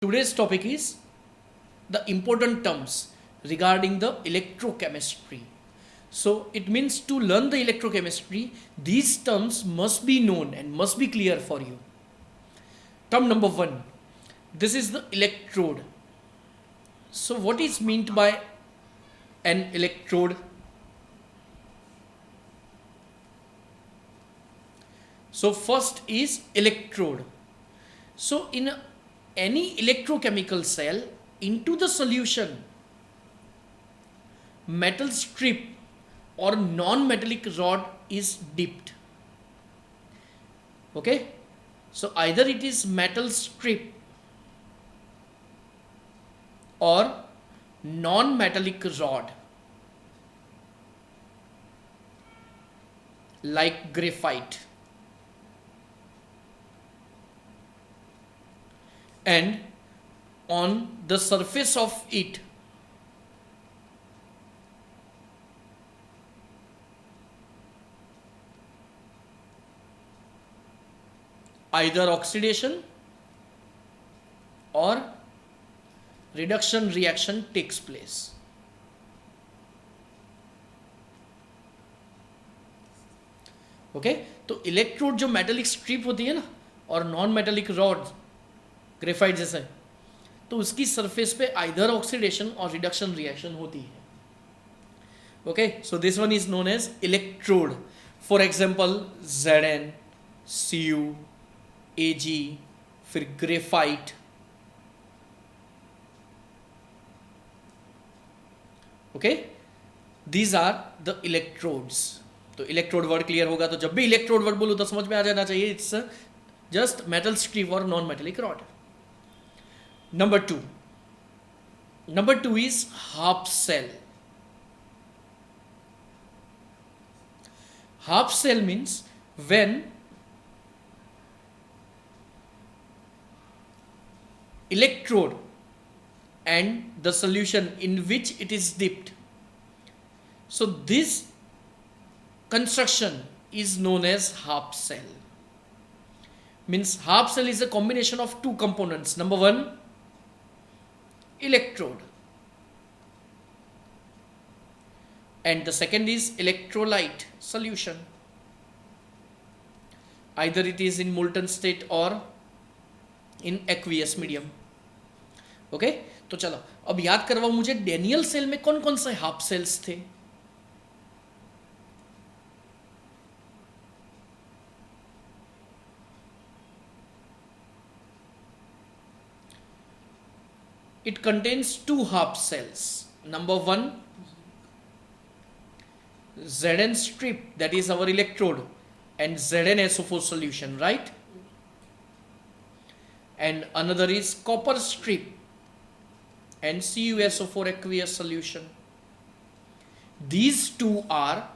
Today's topic is the important terms regarding the electrochemistry. So it means to learn the electrochemistry, these terms must be known and must be clear for you. Term number one, this is the electrode. So what is meant by an electrode? So first is electrode. So in any electrochemical cell, into the solution, metal strip or non-metallic rod is dipped. Okay, so either it is metal strip or non-metallic rod like graphite, and on the surface of it either oxidation or reduction reaction takes place. Okay तो electrode जो metallic strip होती है ना और non metallic rod graphite जैसे, तो उसकी surface पे आइदर ऑक्सीडेशन और रिडक्शन रिएक्शन होती है. Okay, so this one is known as electrode. For example Zn, Cu, Ag, फिर graphite. Okay, these are the electrodes. तो इलेक्ट्रोड वर्ड क्लियर होगा. तो जब भी इलेक्ट्रोड वर्ड बोलूं तो समझ में आ जाना चाहिए इट्स जस्ट मेटल स्ट्रिप और non metallic rod. Number two is half cell. Half cell means when electrode and the solution in which it is dipped. So this construction is known as half cell. Means half cell is a combination of two components. Number one, electrode, and the second is electrolyte solution. Either it is in molten state or in aqueous medium. Okay, तो चलो अब याद करवाओ मुझे Daniell cell में कौन कौन से हाफ सेल्स थे. It contains two half cells. Number one, Zn strip, that is our electrode, and ZnSO4 solution, right? And another is copper strip and CuSO4 aqueous solution. These two are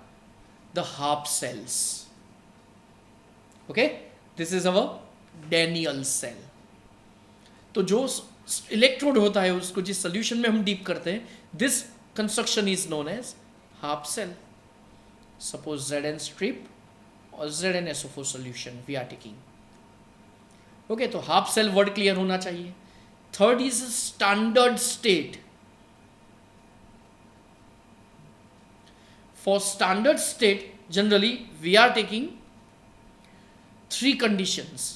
the half cells. Okay, this is our Daniell cell. तो जो electrode होता है उसको जिस solution में हम dip करते हैं, this construction is known as half cell. Suppose Zn strip और ZnSO4 solution we are taking. Okay, तो हाफ सेल वर्ड क्लियर होना चाहिए. Third is standard state. फॉर standard state generally we are taking three conditions.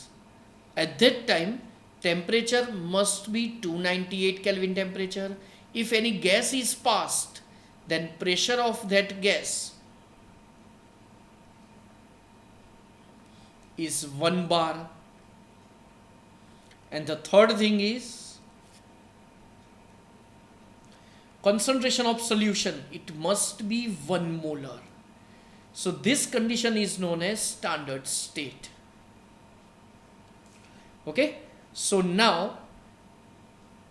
At that time temperature must be 298 Kelvin temperature. If any gas is passed, then pressure of that gas is 1 bar. And the third thing is concentration of solution. It must be 1 molar. So this condition is known as standard state. Okay, so now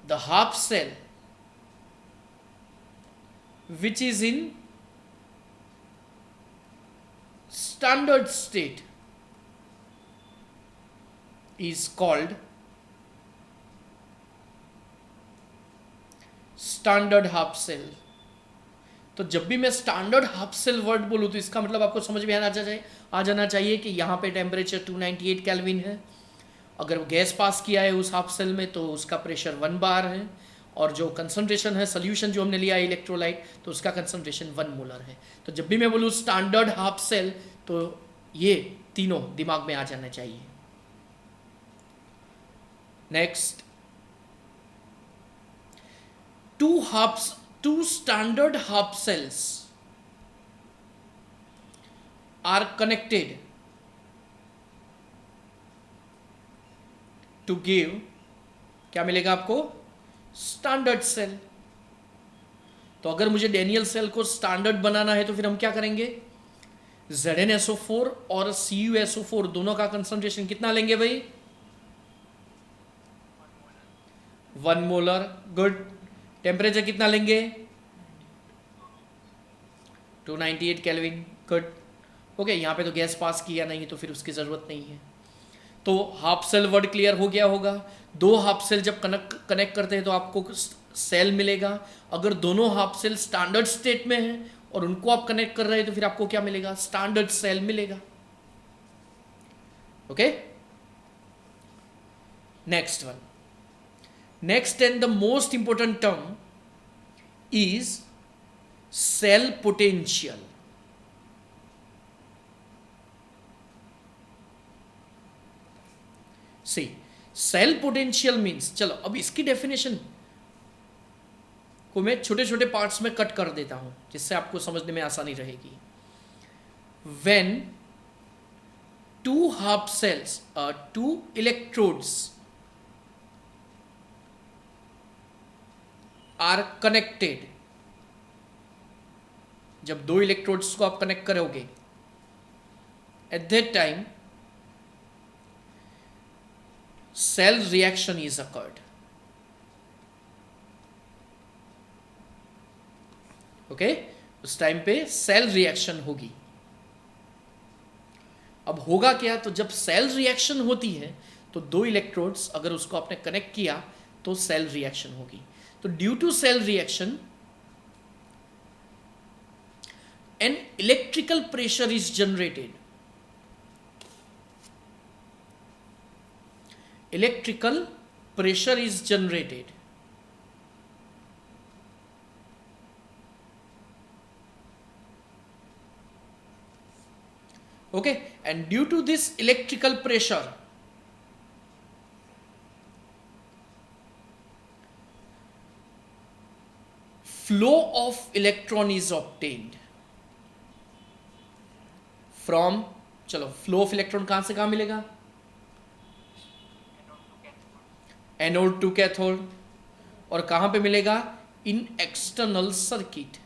the half cell which is in standard state is called standard half cell. तो जब भी मैं standard half cell word बोलूँ तो इसका मतलब आपको समझ में आ जाना चाहिए कि यहाँ पे टेम्परेचर 298 केल्विन है अगर गैस पास किया है उस हाफ सेल में तो उसका प्रेशर 1 बार है, और जो कंसंट्रेशन है सोल्यूशन जो हमने लिया है इलेक्ट्रोलाइट, तो उसका कंसंट्रेशन 1 मोलर है। तो जब भी मैं बोलूँ स्टैंडर्ड हाफ सेल, तो ये तीनों दिमाग में आ जाना चाहिए। Next, two standard half cells are connected to give, क्या मिलेगा आपको? Standard cell. तो अगर मुझे डेनियल सेल को स्टैंडर्ड बनाना है तो फिर हम क्या करेंगे? ZnSO4 और CuSO4 दोनों का कंसंट्रेशन कितना लेंगे भाई? 1 मोलर। गुड। टेम्परेचर कितना लेंगे? 298 केल्विन। गुड। ओके, यहाँ पे तो गैस पास किया नहीं तो फिर उसकी ज़रूरत नहीं है। तो हाफ सेल वर्ड क्लियर हो गया होगा। दो हाफ सेल जब कनेक्ट करते हैं तो आपको सेल मिलेगा। अगर दोनों हाफ सेल स्टैंडर्ड स्टेट में है और उनको आप कनेक्ट कर रहे हैं तो फिर आपको क्या मिलेगा? स्टैंडर्ड सेल मिलेगा। Okay, next one. Next and the most important term is cell potential. See, cell potential means, चलो अब इसकी डेफिनेशन को मैं छोटे छोटे पार्ट्स में कट कर देता हूं जिससे आपको समझने में आसानी रहेगी। When two half cells, two electrodes are connected, जब दो इलेक्ट्रोड्स को आप कनेक्ट करोगे, at that time cell reaction is occurred. ओके, उस टाइम पे सेल रिएक्शन होगी। अब होगा क्या? तो जब सेल रिएक्शन होती है तो दो इलेक्ट्रोड्स अगर उसको आपने कनेक्ट किया तो सेल रिएक्शन होगी। तो due to cell reaction an electrical pressure is generated. Electrical pressure is generated. Okay, and due to this electrical pressure, flow of electron is obtained from, चलो flow of electron कहां से कहां मिलेगा? Anode to cathode. और कहां पे मिलेगा? In external circuit.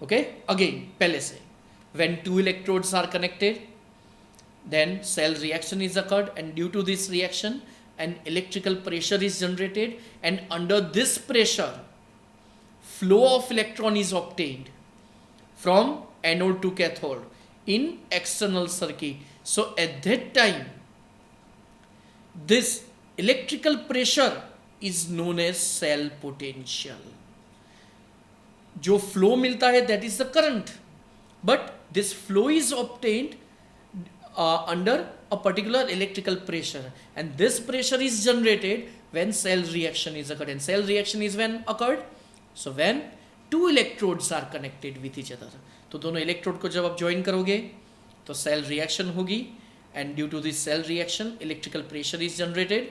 Okay, again पहले से, when two electrodes are connected then cell reaction is occurred, and due to this reaction an electrical pressure is generated, and under this pressure flow of electron is obtained from anode to cathode in external circuit. So at that time this electrical pressure is known as cell potential. जो flow मिलता है that is the current, but this flow is obtained under a particular electrical pressure, and this pressure is generated when cell reaction is occurred. And cell reaction is when occurred? So when two electrodes are connected with each other. तो दोनों electrode को जब आप join करोगे तो cell reaction होगी, and due to this cell reaction electrical pressure is generated,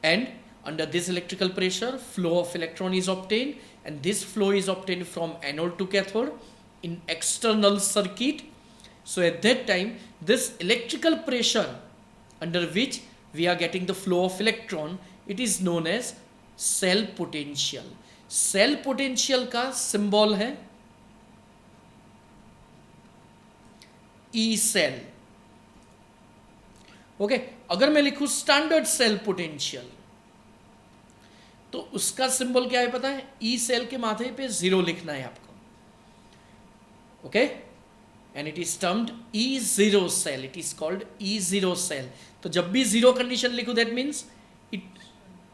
and under this electrical pressure flow of electron is obtained, and this flow is obtained from anode to cathode in external circuit. So at that time this electrical pressure under which we are getting the flow of electron, it is known as cell potential. Cell potential का symbol है E cell. Okay, अगर मैं लिखूं standard cell potential तो उसका symbol क्या है पता है? ई सेल के माथे पे 0 लिखना है आपको. Okay, and it is termed E0 cell. It is called E0 cell. तो जब भी 0 कंडीशन लिखो that means it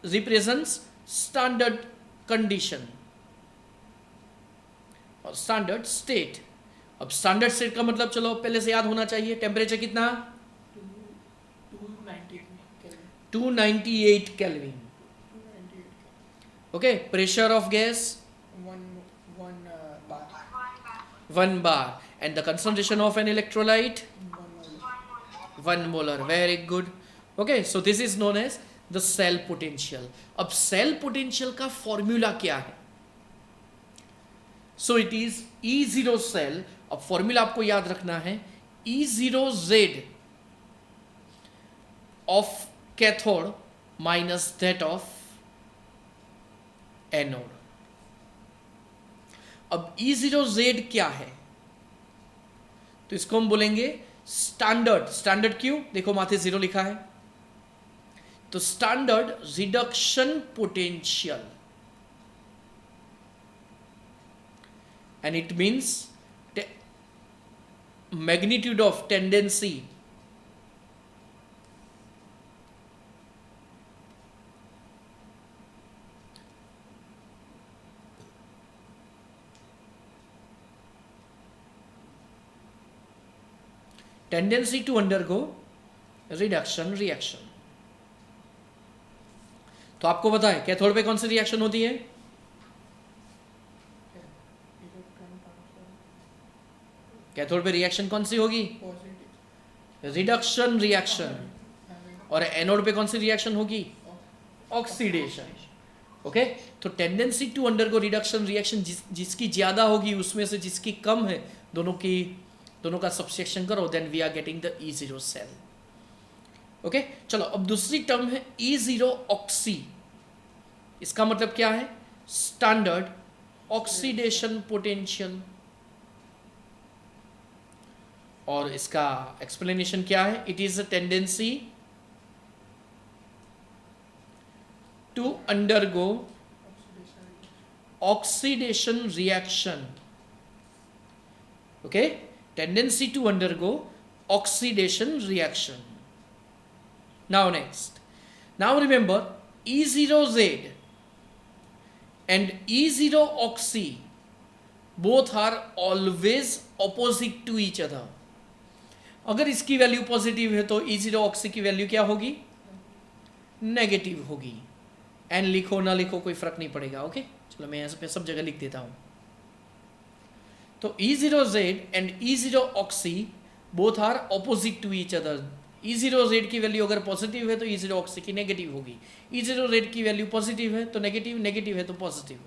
represents standard condition और स्टैंडर्ड स्टेट. अब स्टैंडर्ड स्टेट का मतलब चलो पहले से याद होना चाहिए, टेम्परेचर कितना, 298 kelvin. Okay, pressure of gas 1 bar, and the concentration of an electrolyte 1 molar. Very good. Okay, so this is known as the cell potential. अब cell potential का फॉर्मूला क्या है? So it is E0 cell. अब formula आपको याद रखना है, E0Z of cathode minus that of anode. अब E0Z क्या है? तो इसको हम बोलेंगे स्टैंडर्ड। स्टैंडर्ड क्यों? देखो माथे 0 लिखा है, तो standard reduction potential, and it means magnitude of tendency to undergo reduction reaction। तो आपको पता है कैथोड पे कौन सी रिएक्शन होती है? कैथोड पे रिएक्शन कौन सी होगी? Reduction reaction. और एनोड पे कौन सी रिएक्शन होगी? ऑक्सीडेशन। ओके, तो tendency to undergo reduction reaction जिसकी ज्यादा होगी उसमें से जिसकी कम है, दोनों का सब्सट्रैक्शन करो, then we are getting the E0 cell. Okay, चलो अब दूसरी टर्म है E0 ऑक्सी। इसका मतलब क्या है? Standard oxidation potential. और इसका एक्सप्लेनेशन क्या है? It is a tendency to undergo oxidation reaction. Okay, tendency to undergo oxidation reaction. Now next, now remember E0Z and E0 oxy both are always opposite to each other. अगर इसकी value positive है तो E0 oxy की value क्या होगी? Negative होगी। N लिखो ना लिखो कोई फर्क नहीं पड़ेगा। ओके, चलो मैं यहाँ पे सब जगह लिख देता हूँ। तो E0Z and E0 oxy both are opposite to each other. E0Z की वैल्यू अगर पॉजिटिव है तो E0 ऑक्सी की नेगेटिव होगी। E0Z की वैल्यू पॉजिटिव है तो नेगेटिव, नेगेटिव है तो पॉजिटिव।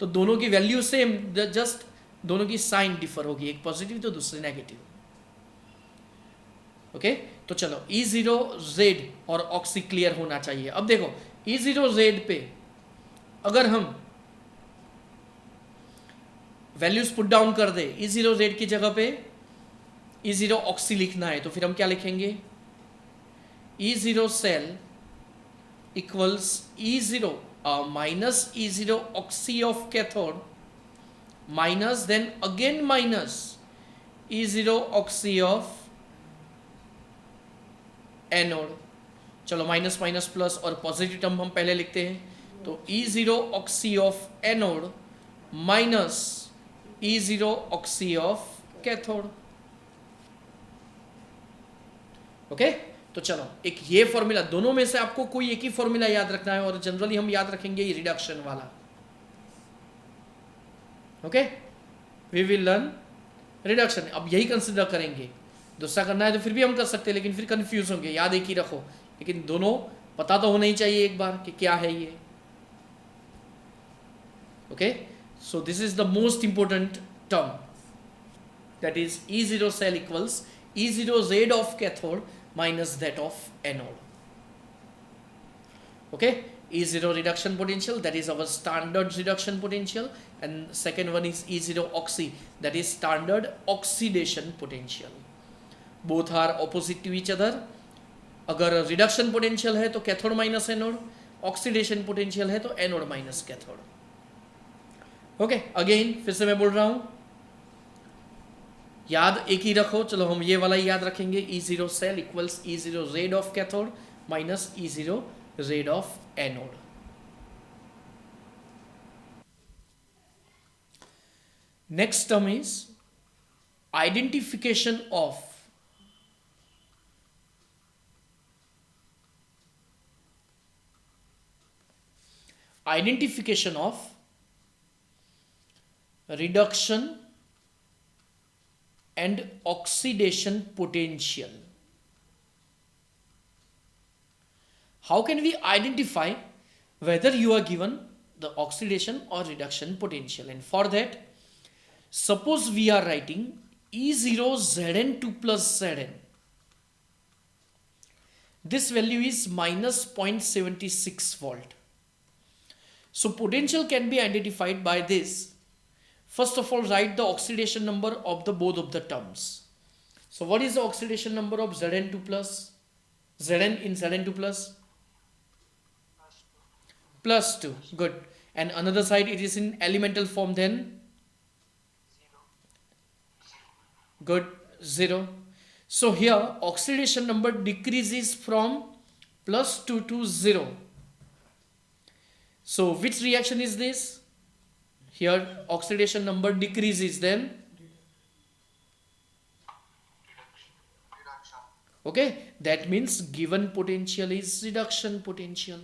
तो दोनों की वैल्यू सेम, जस्ट दोनों की साइन डिफर होगी, एक पॉजिटिव तो दूसरी नेगेटिव। ओके, तो चलो E0Z और ऑक्सी क्लियर होना चाहिए। अब देखो E0Z पे अगर हम वैल्यूज पुट डाउन कर दे, E0Z की जगह पे E0 ऑक्सी लिखना है तो फिर हम क्या लिखेंगे? E0 cell equals E0 minus E0 oxy of cathode minus then again minus E0 oxy of anode. चलो माइनस माइनस प्लस और पॉजिटिव टर्म हम पहले लिखते हैं, तो E0 oxy of anode minus E0 oxy of cathode. Okay, तो चलो एक ये फॉर्मूला, दोनों में से आपको कोई एक ही फॉर्मूला याद रखना है और जनरली हम याद रखेंगे ये रिडक्शन वाला। Okay, we will learn reduction. अब यही कंसिडर करेंगे, दूसरा करना है तो फिर भी हम कर सकते हैं, लेकिन फिर कंफ्यूज होंगे। याद एक ही रखो, लेकिन दोनों पता तो होना ही चाहिए एक बार कि क्या है ये। Okay, so this is the most important term, that is E0 cell equals E0Z of cathode minus that of anode. Okay, E0 reduction potential, that is our standard reduction potential, and second one is E0 oxy, that is standard oxidation potential. Both are opposite to each other. अगर reduction potential है तो cathode minus anode, oxidation potential है तो anode minus cathode. Okay, again फिर से मैं बोल रहा हूं, याद एक ही रखो। चलो हम ये वाला याद रखेंगे, E0 cell equals E0Z of cathode minus E0Z of anode. Next term is identification of reduction and oxidation potential. How can we identify whether you are given the oxidation or reduction potential? And for that, suppose we are writing E0 Zn2 plus Zn. This value is minus 0.76 volt. So potential can be identified by this. First of all, write the oxidation number of the both of the terms. So what is the oxidation number of Zn2 plus? Zn in Zn2 plus? Plus 2. Good. And another side it is in elemental form then? Good. 0. So here oxidation number decreases from plus 2 to 0. So which reaction is this? Here oxidation number decreases then? Okay, that means given potential is reduction potential.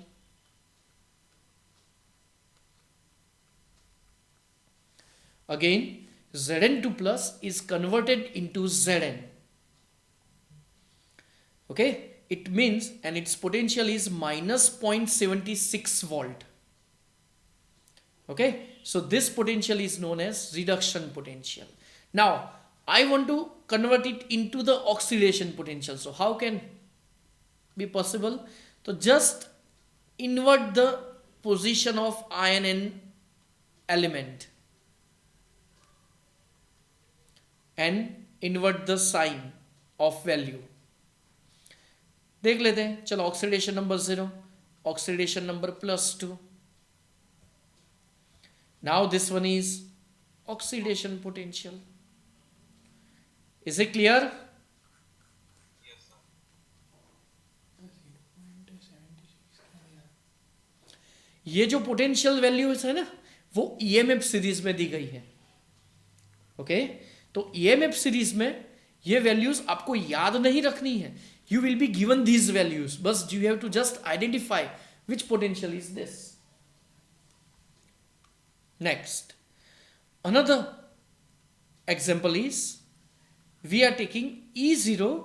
Again, Zn2 plus is converted into Zn. Okay, it means, and its potential is minus 0.76 volt. Okay, so this potential is known as reduction potential. Now, I want to convert it into the oxidation potential. So, how can be possible? So, just invert the position of ion in element and invert the sign of value. देख लेते हैं. चलो oxidation number 0, oxidation number +2. Now this one is oxidation potential. Is it clear? Yes, sir. ये जो potential values है ना वो EMF series में दी गई है. ओके, तो ईएमएफ सीरीज में ये वैल्यूज आपको याद नहीं रखनी है. You will be given these values, but you have to just identify which potential is this. Next, another example is we are taking E0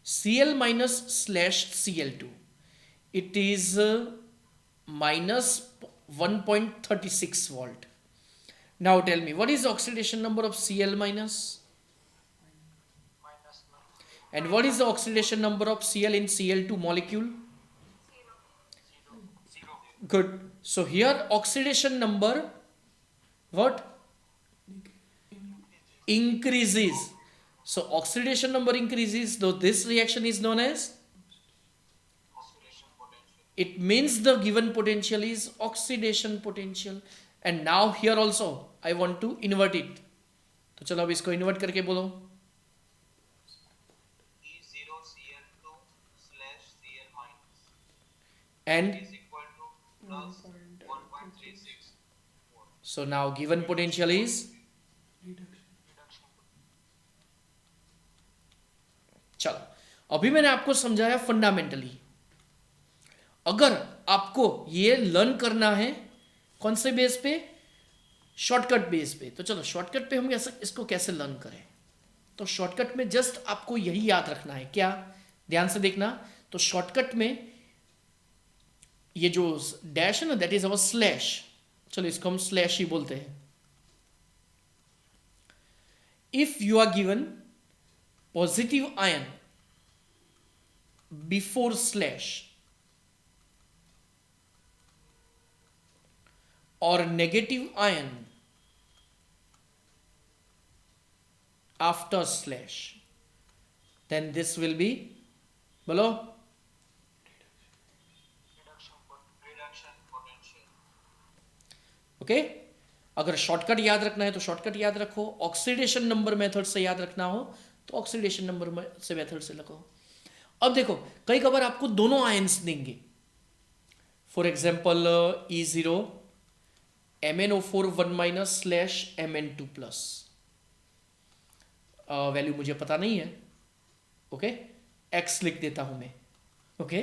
Cl minus slash Cl2. It is minus 1.36 volt. Now tell me, what is the oxidation number of Cl minus? And what is the oxidation number of Cl in Cl2 molecule? 0. Good. So here oxidation number what? Increases. So oxidation number increases, though this reaction is known as? Oxidation potential. It means the given potential is oxidation potential. And now here also I want to invert it. तो चलो अब इसको invert करके बोलो. E0 Cl2 slash Cl minus And is equal to plus 1.36 volt. so now given potential is? Reduction. चलो अभी मैंने आपको समझाया फंडामेंटली. अगर आपको ये लर्न करना है कौन से बेस पे? शॉर्टकट बेस पे. तो चलो शॉर्टकट पे हम इसको कैसे लर्न करें? तो शॉर्टकट में जस्ट आपको यही याद रखना है. क्या? ध्यान से देखना. तो शॉर्टकट में ये जो डैश है ना, दैट इज अवर स्लैश. चलो इसको हम स्लैश ही बोलते हैं. If you are given positive ion before slash or negative ion after slash, then this will be below Reduction potential. Okay. अगर शॉर्टकट याद रखना है तो शॉर्टकट याद रखो. ऑक्सीडेशन नंबर मेथड से याद रखना हो तो ऑक्सीडेशन नंबर से मेथड से रखो. अब देखो कई कबार आपको दोनों आयंस देंगे. For example E0 MnO4 1 minus slash Mn2 plus, value मुझे पता नहीं है, ओके, x लिख देता हूं मैं, ओके।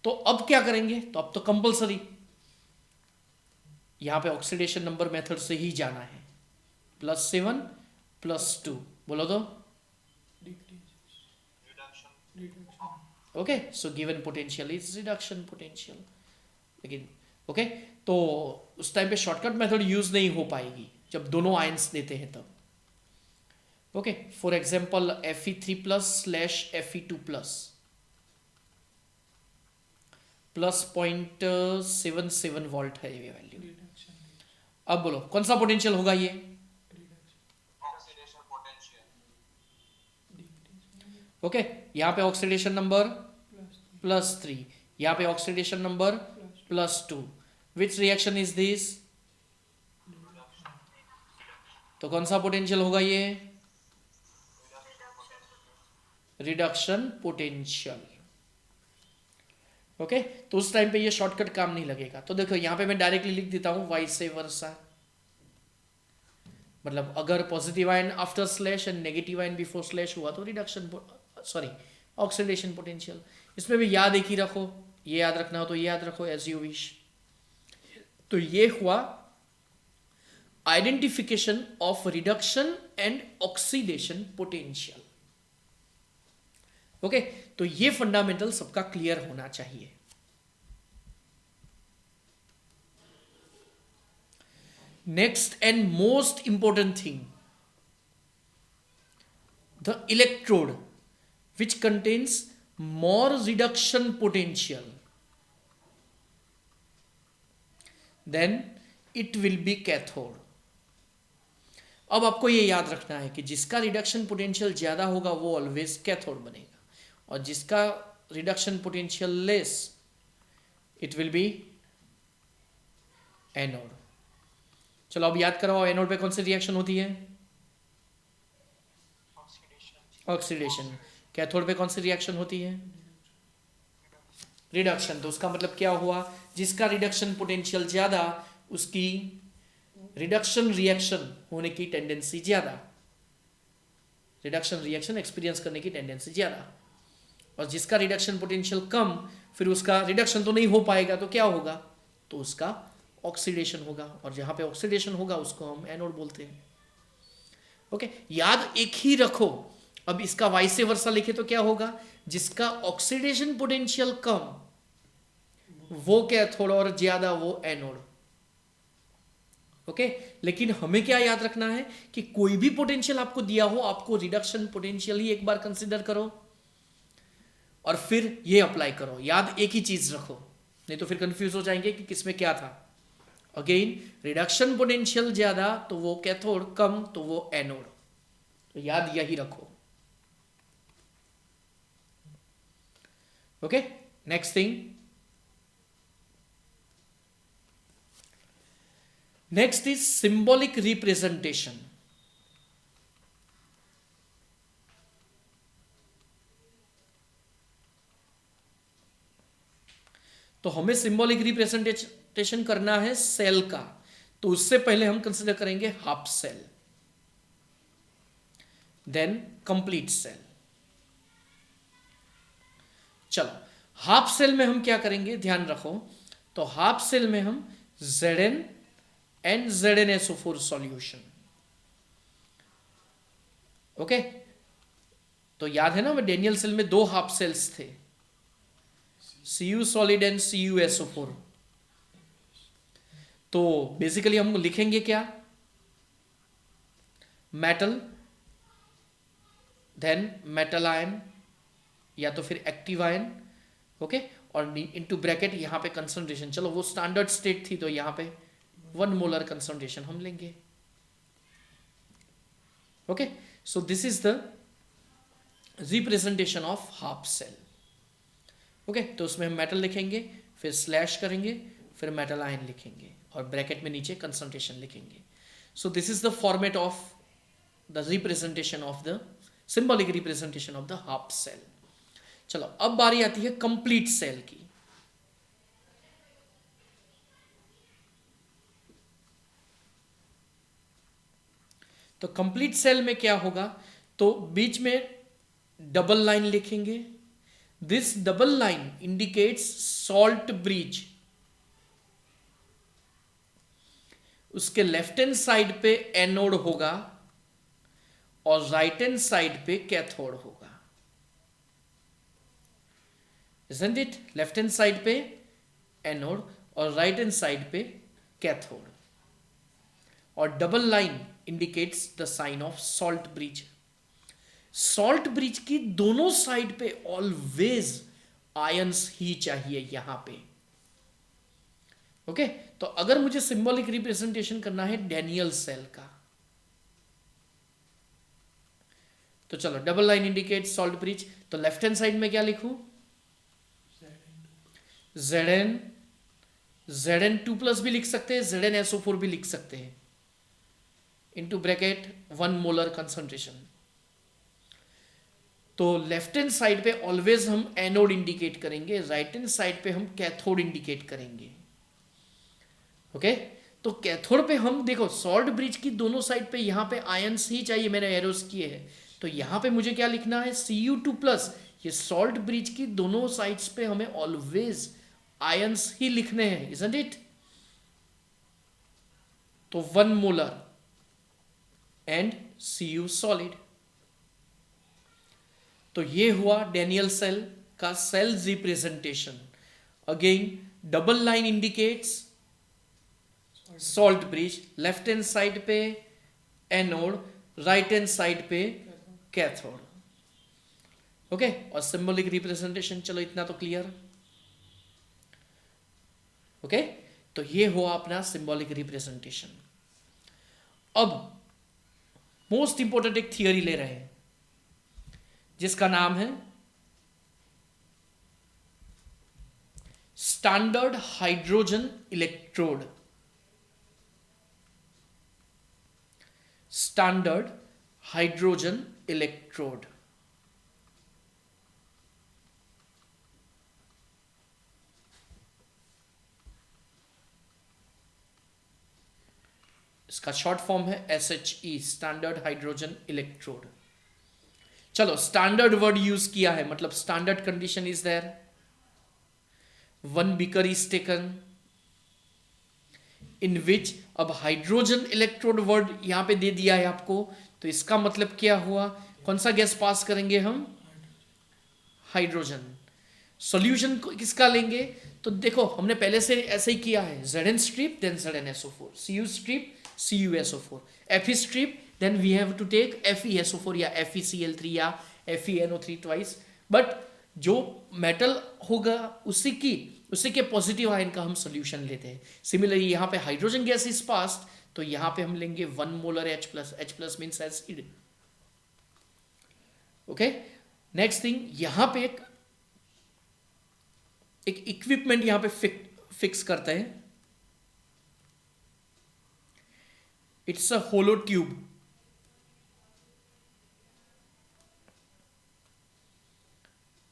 तो अब क्या करेंगे, तो अब तो कंपलसरी यहां पे ऑक्सीडेशन नंबर मेथड से ही जाना है, +7 +2, बोलो तो, okay. So given potential is reduction potential, लेकिन ओके, तो उस टाइम पे शॉर्टकट मेथड यूज नहीं हो पाएगी जब दोनों आयंस देते हैं तब, okay. For example Fe3 plus slash Fe2 plus +0.77 volt है ये वैल्यू। अब बोलो कौन सा पोटेंशियल होगा ये, ओके। यहां पे ऑक्सीडेशन नंबर +3, यहां पे oxidation number +2, which reaction is this, तो कौन सा पोटेंशियल होगा ये, रिडक्शन पोटेंशियल, ओके। तो उस टाइम पे ये शॉर्टकट काम नहीं लगेगा। तो देखो यहां पे मैं डायरेक्टली लिख देता हूं वाइस वर्सा, मतलब अगर positive ion after slash and negative ion before slash हुआ तो रिडक्शन, सॉरी, ऑक्सीडेशन पोटेंशियल। इसमें भी याद एक ही रखो, ये याद रखना हो तो ये याद रखो, एज यू विश। तो ये हुआ identification of reduction and oxidation potential, okay. तो ये फंडामेंटल सबका क्लियर होना चाहिए। Next and most important thing, the electrode which contains more reduction potential, then it will be cathode। अब आपको ये याद रखना है कि जिसका रिडक्शन पोटेंशियल ज्यादा होगा वो ऑलवेज कैथोड बनेगा, और जिसका reduction potential less it will be anode. चलो अब याद कराओ, एनोड पे कौन सी रिएक्शन होती है, ऑक्सीडेशन। कैथोड पे कौन सी रिएक्शन होती है, रिडक्शन। तो उसका मतलब क्या हुआ, जिसका रिडक्शन पोटेंशियल ज्यादा उसकी रिडक्शन रिएक्शन होने की टेंडेंसी ज्यादा, रिडक्शन रिएक्शन एक्सपीरियंस करने की टेंडेंसी ज्यादा, और जिसका रिडक्शन पोटेंशियल कम फिर उसका रिडक्शन तो नहीं हो पाएगा, तो क्या होगा, तो उसका ऑक्सीडेशन होगा, और जहां पे ऑक्सीडेशन होगा उसको हम एनोड बोलते हैं, ओके। याद एक ही रखो। अब इसका वाइस वर्सा लिखे तो क्या होगा, जिसका ऑक्सीडेशन पोटेंशियल कम वो कैथोड और ज्यादा वो एनोड, ओके। लेकिन हमें क्या याद रखना है कि कोई भी पोटेंशियल आपको दिया हो, आपको रिडक्शन पोटेंशियल ही एक बार कंसीडर करो और फिर ये अप्लाई करो। याद एक ही चीज रखो, नहीं तो फिर कंफ्यूज हो जाएंगे कि किसमें क्या था। अगेन, रिडक्शन पोटेंशियल ज्यादा तो वो कैथोड, कम तो वो एनोड, तो याद यही रखो, okay। next thing, next is symbolic representation। तो हमें सिंबॉलिक रिप्रेजेंटेशन करना है सेल का, तो उससे पहले हम कंसीडर करेंगे half cell, then complete cell. चलो हाफ सेल में हम क्या करेंगे, ध्यान रखो। तो हाफ सेल में हम Zn and ZnSO4 solution, okay. तो याद है ना, मैं डेनियल सेल में 2 हाफ सेल्स थे, Cu सॉलिड एंड CuSO4। तो बेसिकली हम लिखेंगे क्या, मेटल, देन मेटल आयन या तो फिर एक्टिव आयन, ओके, और इनटू ब्रैकेट यहां पे कंसंट्रेशन। चलो वो स्टैंडर्ड स्टेट थी तो यहां पे 1 मोलर कंसंट्रेशन हम लेंगे, okay. So this is the representation of half cell, okay. तो उसमें हम मेटल लिखेंगे, फिर स्लैश करेंगे, फिर मेटल आयन लिखेंगे और ब्रैकेट में नीचे कंसंट्रेशन लिखेंगे। So this is the format of the representation of the symbolic representation of the half cell. चलो अब बारी आती है कंप्लीट सेल की। तो कंप्लीट सेल में क्या होगा, तो बीच में डबल लाइन लिखेंगे. This double line indicates salt bridge. उसके लेफ्ट हैंड साइड पे एनोड होगा और राइट हैंड साइड पे कैथोड होगा. Isn't it? Left hand side पे एनोड और राइट हैंड साइड पे कैथोड. और double line indicates the sign of salt bridge. Salt bridge की दोनों साइड पे ऑलवेज आयंस ही चाहिए यहां पे. ओके तो अगर मुझे सिंबॉलिक रिप्रेजेंटेशन करना है डैनियल सेल का, तो चलो double line indicates salt bridge. तो लेफ्ट हैंड साइड में क्या लिखूं, Zn2+ भी लिख सकते हैं, ZnSO4 भी लिख सकते हैं, इनटू ब्रैकेट 1 मोलर कंसंट्रेशन. तो लेफ्ट हैंड साइड पे ऑलवेज हम एनोड इंडिकेट करेंगे, राइट हैंड साइड पे हम कैथोड इंडिकेट करेंगे. ओके तो कैथोड पे हम देखो सॉल्ट ब्रिज की दोनों साइड पे यहां पे आयंस ही चाहिए, मैंने एरोस किए हैं. तो यहां पे मुझे क्या लिखना है, Cu2+. ये सॉल्ट ब्रिज की दोनों साइड्स पे हमें ऑलवेज आयंस ही लिखने हैं, isn't it? तो 1 मोलर एंड Cu सॉलिड. तो ये हुआ डैनियल सेल का cell representation. Again double line indicates salt bridge, left hand side पे एनोड, राइट हैंड साइड पे कैथोड. ओके और सिंबॉलिक रिप्रेजेंटेशन, चलो इतना तो क्लियर. ओके तो ये हुआ अपना सिंबॉलिक रिप्रेजेंटेशन. अब मोस्ट इंपॉर्टेंट एक थियरी ले रहे हैं जिसका नाम है standard hydrogen electrode. Standard hydrogen electrode. इसका शॉर्ट फॉर्म है SHE, स्टैंडर्ड हाइड्रोजन इलेक्ट्रोड. चलो स्टैंडर्ड वर्ड यूज किया है, मतलब standard condition is there. 1 beaker is taken in which, अब हाइड्रोजन इलेक्ट्रोड वर्ड यहां पे दे दिया है आपको, तो इसका मतलब क्या हुआ, कौन सा गैस पास करेंगे हम, हाइड्रोजन. सॉल्यूशन किसका लेंगे, तो देखो हमने पहले से ऐसे ही किया है, Zn strip then ZnSO4, Cu strip CuSO4, Fe strip then we have to take FeSO4 या FeCl3 या FeNO3 twice. बट जो मेटल होगा उसी के पॉजिटिव आयन का हम सोल्यूशन लेते हैं. सिमिलरली यहाँ पे हाइड्रोजन गैस इज पास्ड, तो यहाँ पे हम लेंगे 1 molar H+ means acid. Okay next thing, यहाँ पे एक इक्विपमेंट यहाँ पे फिक्स करते हैं. It's a hollow tube.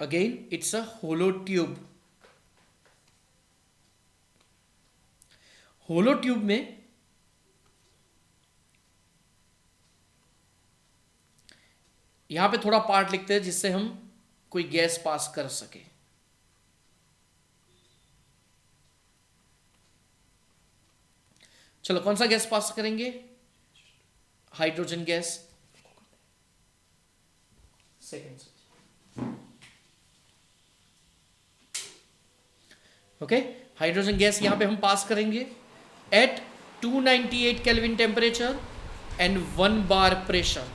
Again it's a hollow tube. Hollow tube में यहां पे थोड़ा पार्ट लिखते हैं जिससे हम कोई गैस पास कर सके. चलो कौन सा गैस पास करेंगे, hydrogen gas. Second okay hydrogen gas यहां पे हम पास करेंगे at 298 kelvin temperature and 1 bar pressure.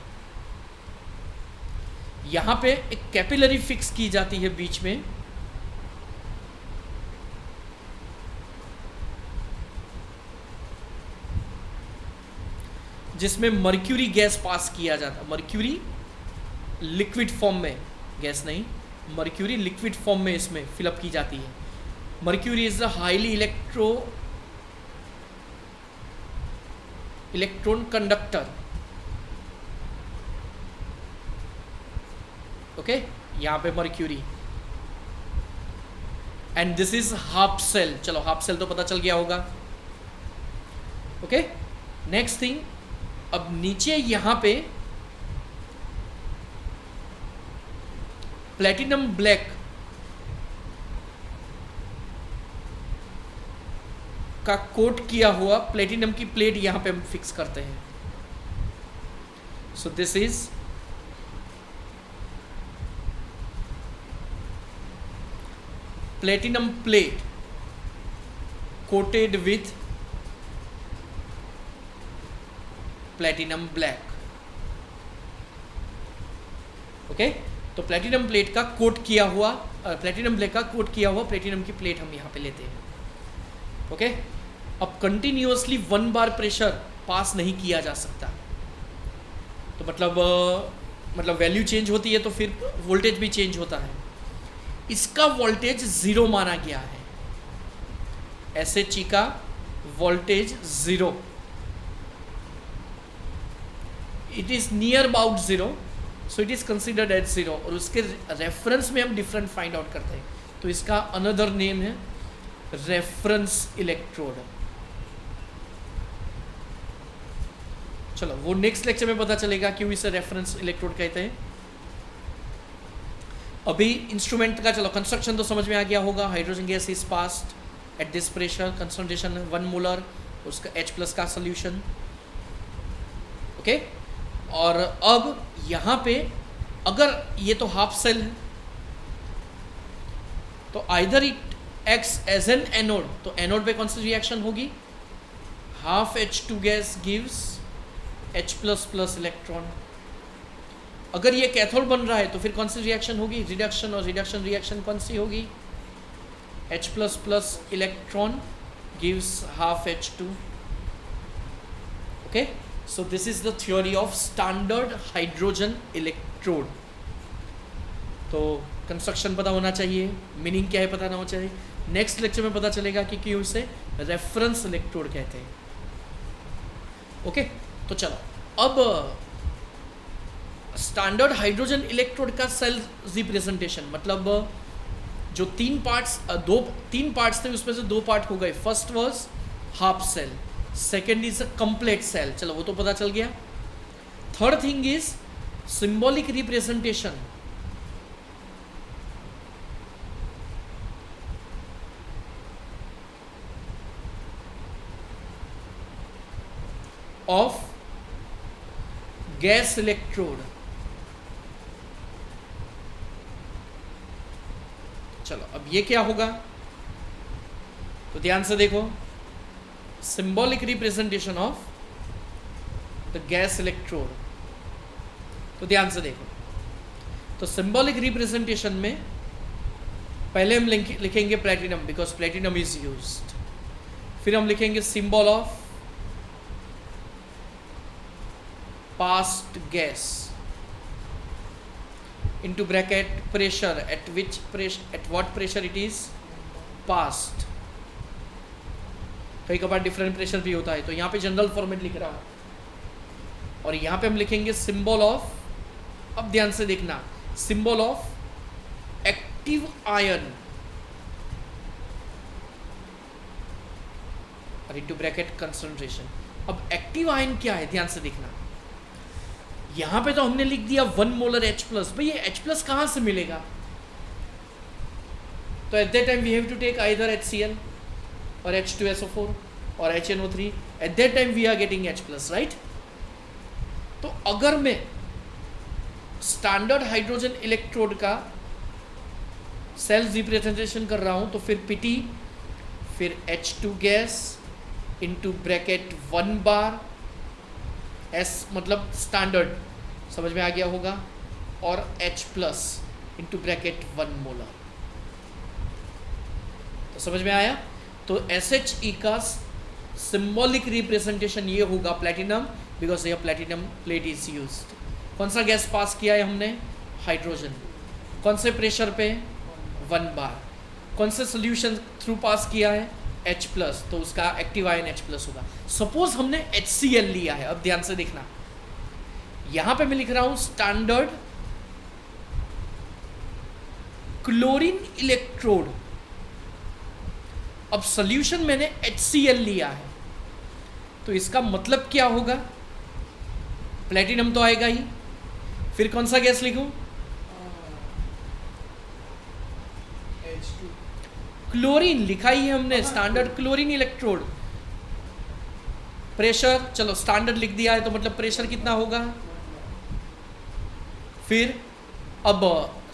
यहां पे एक कैपिलरी फिक्स की जाती है बीच में, जिसमें मर्क्यूरी गैस पास किया जाता. मर्क्यूरी लिक्विड फॉर्म में, गैस नहीं, मर्क्यूरी लिक्विड फॉर्म में इसमें फिलअप की जाती है. Mercury is a highly electron conductor. Okay यहां पे mercury and this is half cell. चलो हाफ सेल तो पता चल गया होगा. ओके नेक्स्ट थिंग, अब नीचे यहाँ पे प्लेटिनम ब्लैक का कोट किया हुआ प्लेटिनम की प्लेट यहाँ पे हम फिक्स करते हैं. सो this is platinum plate coated with platinum black. Okay, तो प्लेटिनम प्लेट का कोट किया हुआ प्लेटिनम ब्लैक का कोट किया हुआ प्लेटिनम की प्लेट हम यहाँ पे लेते हैं. ओके, अब कंटिन्यूअसली 1 बार प्रेशर पास नहीं किया जा सकता. तो मतलब वैल्यू चेंज होती है तो फिर वोल्टेज भी चेंज होता है. इसका वोल्टेज 0 माना गया है. SHE का voltage 0, it is near about 0, so it is considered as 0. और उसके रेफरेंस में हम डिफरेंट फाइंड आउट करते हैं. तो इसका अनदर नेम है रेफरेंस इलेक्ट्रोड. चलो वो नेक्स्ट लेक्चर में पता चलेगा क्यों इसे रेफरेंस इलेक्ट्रोड कहते हैं. अभी इंस्ट्रूमेंट का चलो कंस्ट्रक्शन तो समझ में आ गया होगा. Hydrogen gas is passed at this pressure, concentration 1 molar, उसका H+ का सोल्यूशन. ओके, और अब यहाँ पे अगर ये तो हाफ सेल है तो either it acts as an anode. तो एनोड पे कौन सी रिएक्शन होगी? Half H2 gas gives H++ electron. अगर ये कैथोड बन रहा है तो फिर कौन सी रिएक्शन होगी? रिडक्शन. और रिडक्शन रिएक्शन कौन सी होगी? H++ electron gives half H2. Okay, so this is the theory of standard hydrogen electrode. तो कंस्ट्रक्शन पता होना चाहिए, मीनिंग क्या है पता ना होना चाहिए. नेक्स्ट लेक्चर में पता चलेगा कि क्यों इसे रेफरेंस इलेक्ट्रोड कहते हैं. ओके, तो चलो अब स्टैंडर्ड हाइड्रोजन इलेक्ट्रोड का सेल रिप्रेजेंटेशन, मतलब जो 3 पार्ट्स थे उसमें से 2 पार्ट हो गए. First was half cell, second is a complete cell. चलो वो तो पता चल गया. Third thing is symbolic representation of gas electrode. चलो अब ये क्या होगा तो ध्यान से देखो. Symbolic representation of the gas electrode. तो ध्यान से देखो. तो सिंबॉलिक रिप्रेजेंटेशन में पहले हम लिखेंगे platinum, because platinum is used. फिर हम लिखेंगे symbol of passed gas into bracket pressure, at what pressure it is passed. कई कबार डिफरेंट प्रेशर भी होता है, तो यहाँ पे जनरल फॉर्मेट लिख रहा हूँ. और यहाँ पे हम लिखेंगे सिंबल ऑफ, अब ध्यान से देखना, सिंबल ऑफ एक्टिव आयन और इनटू ब्रैकेट कंसंट्रेशन. अब एक्टिव आयन क्या है ध्यान से देखना. यहाँ पे तो हमने लिख दिया 1 मोलर H+. भाई ये H+ कहाँ से मिलेगा? तो at that time we have to take either HCl और H2SO4 और HNO3. At that time we are getting H+, right. तो अगर मैं स्टैंडर्ड हाइड्रोजन इलेक्ट्रोड का सेल रिप्रेजेंटेशन कर रहा हूँ तो फिर PT, फिर H2 gas into bracket 1 bar, S मतलब स्टैंडर्ड, समझ में आ गया होगा, और H+ इंटू ब्रैकेट 1 मोलर. तो समझ में आया. तो SHE का सिंबॉलिक रिप्रेजेंटेशन ये होगा प्लेटिनम, बिकॉज ये प्लेटिनम प्लेट इज यूज्ड. कौन सा गैस पास किया है हमने? हाइड्रोजन. कौन से प्रेशर पे? 1 बार. कौन से सोल्यूशन थ्रू पास किया है? H+, तो उसका एक्टिव आयन H+ होगा. सपोज हमने HCl लिया है. अब ध्यान से देखना, यहां पे मैं लिख रहा हूं स्टैंडर्ड क्लोरीन इलेक्ट्रोड. अब सोल्यूशन मैंने HCl लिया है, तो इसका मतलब क्या होगा? प्लेटिनम तो आएगा ही, फिर कौन सा गैस लिखूं? H2 क्लोरीन लिखा ही है हमने, स्टैंडर्ड क्लोरीन इलेक्ट्रोड। प्रेशर, चलो स्टैंडर्ड लिख दिया है तो मतलब प्रेशर कितना होगा। फिर अब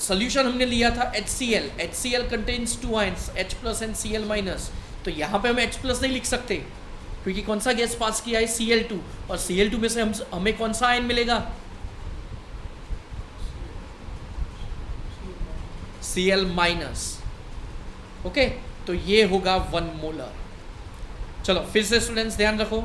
सोल्यूशन हमने लिया था HCl, HCl contains 2 ions H plus and Cl minus, तो यहाँ पे हम H प्लस नहीं लिख सकते क्योंकि कौन सा गैस पास किया है Cl2, और Cl2 में से हमें कौन सा आयन मिलेगा? Cl minus. ओके, तो ये होगा 1 मोलर। चलो फिर से स्टूडेंट्स ध्यान रखो,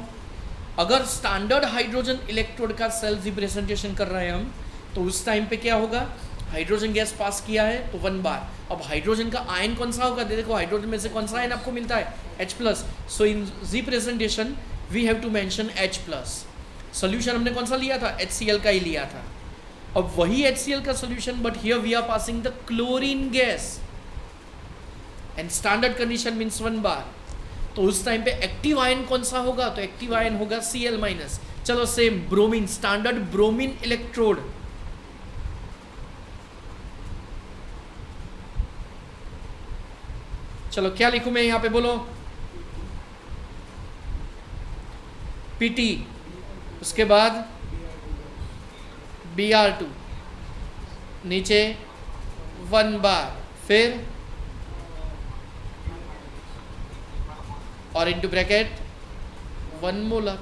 अगर स्टैंडर्ड हाइड्रोजन इलेक्ट्रोड का सेल्फ रिप्रेजेंटेशन कर रहे हैं हम, तो उस टाइम पे क्या होगा? हाइड्रोजन गैस पास किया है तो 1 बार। अब हाइड्रोजन का आयन कौन सा होगा? देखो हाइड्रोजन में से कौन सा आयन आपको मिलता है? H plus. So in representation we have to mention H plus. Solution हमने कौन सा लिया था? HCl का ही लिया था। अब वही HCl का solution, but here we are passing the chlorine gas and standard condition means 1 bar. तो उस टाइम पे एक्टिव आयन कौन सा होगा? तो एक्टिव आयन होगा Cl माइनस। चलो same bromine, standard bromine electrode, चलो क्या लिखूं मैं यहां पे बोलो? Pt, उसके बाद Br2, नीचे 1 बार, फिर और इनटू ब्रैकेट 1 मोलर।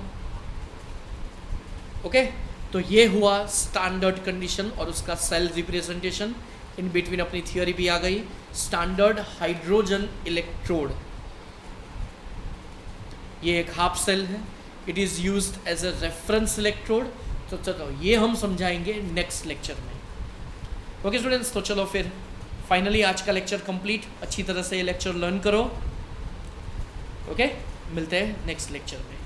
ओके, तो ये हुआ स्टैंडर्ड कंडीशन और उसका सेल रिप्रेजेंटेशन। इन बिटवीन अपनी थियोरी भी आ गई, स्टैंडर्ड हाइड्रोजन इलेक्ट्रोड। ये एक हाफ सेल है, it is used as a reference electrode. तो चलो ये हम समझाएंगे नेक्स्ट लेक्चर में। ओके स्टूडेंट्स, तो चलो फिर फाइनली आज का लेक्चर कंप्लीट। अच्छी तरह से ये लेक्चर लर्न करो। ओके, मिलते हैं नेक्स्ट लेक्चर में।